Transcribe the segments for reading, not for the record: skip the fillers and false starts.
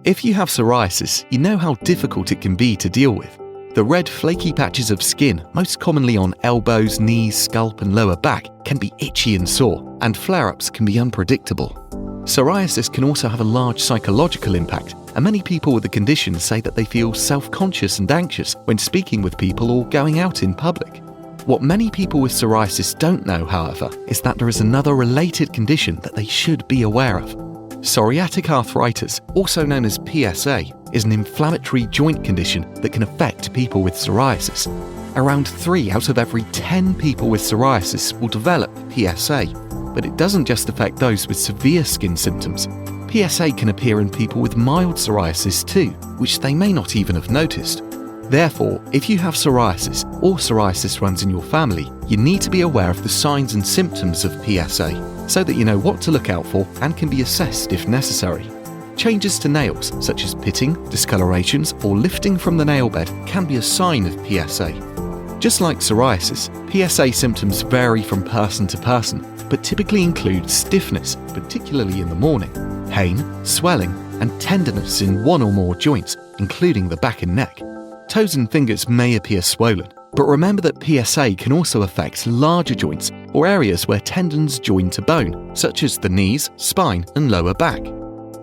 If you have psoriasis, you know how difficult it can be to deal with. The red flaky patches of skin, most commonly on elbows, knees, scalp and lower back, can be itchy and sore, and flare-ups can be unpredictable. Psoriasis can also have a large psychological impact, and many people with the condition say that they feel self-conscious and anxious when speaking with people or going out in public. What many people with psoriasis don't know, however, is that there is another related condition that they should be aware of. Psoriatic arthritis, also known as PSA, is an inflammatory joint condition that can affect people with psoriasis. Around 3 out of every 10 people with psoriasis will develop PSA, but it doesn't just affect those with severe skin symptoms. PSA can appear in people with mild psoriasis too, which they may not even have noticed. Therefore, if you have psoriasis or psoriasis runs in your family, you need to be aware of the signs and symptoms of PSA so that you know what to look out for and can be assessed if necessary. Changes to nails, such as pitting, discolorations, or lifting from the nail bed, can be a sign of PSA. Just like psoriasis, PSA symptoms vary from person to person, but typically include stiffness, particularly in the morning, pain, swelling, and tenderness in one or more joints, including the back and neck. Toes and fingers may appear swollen, but remember that PSA can also affect larger joints or areas where tendons join to bone, such as the knees, spine, and lower back.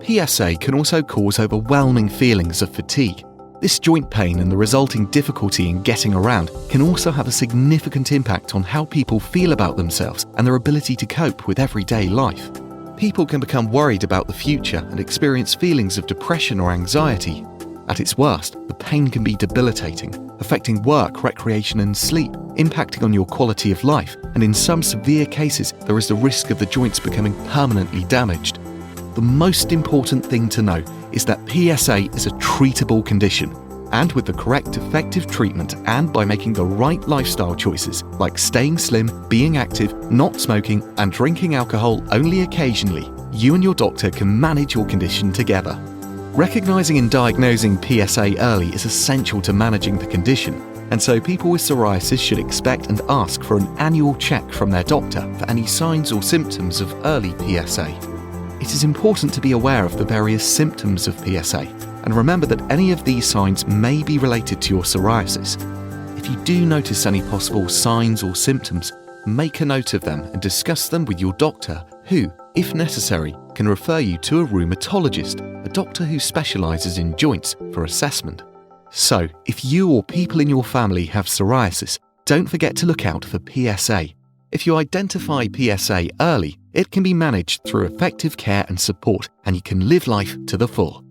PSA can also cause overwhelming feelings of fatigue. This joint pain and the resulting difficulty in getting around can also have a significant impact on how people feel about themselves and their ability to cope with everyday life. People can become worried about the future and experience feelings of depression or anxiety. At its worst, the pain can be debilitating, affecting work, recreation, and sleep, impacting on your quality of life, and in some severe cases, there is the risk of the joints becoming permanently damaged. The most important thing to know is that PSA is a treatable condition, and with the correct effective treatment and by making the right lifestyle choices, like staying slim, being active, not smoking, and drinking alcohol only occasionally, you and your doctor can manage your condition together. Recognizing and diagnosing PSA early is essential to managing the condition, and so people with psoriasis should expect and ask for an annual check from their doctor for any signs or symptoms of early PSA. It is important to be aware of the various symptoms of PSA, and remember that any of these signs may be related to your psoriasis. If you do notice any possible signs or symptoms, make a note of them and discuss them with your doctor who, if necessary, can refer you to a rheumatologist, a doctor who specializes in joints, for assessment. So, if you or people in your family have psoriasis, don't forget to look out for PSA. If you identify PSA early, it can be managed through effective care and support, and you can live life to the full.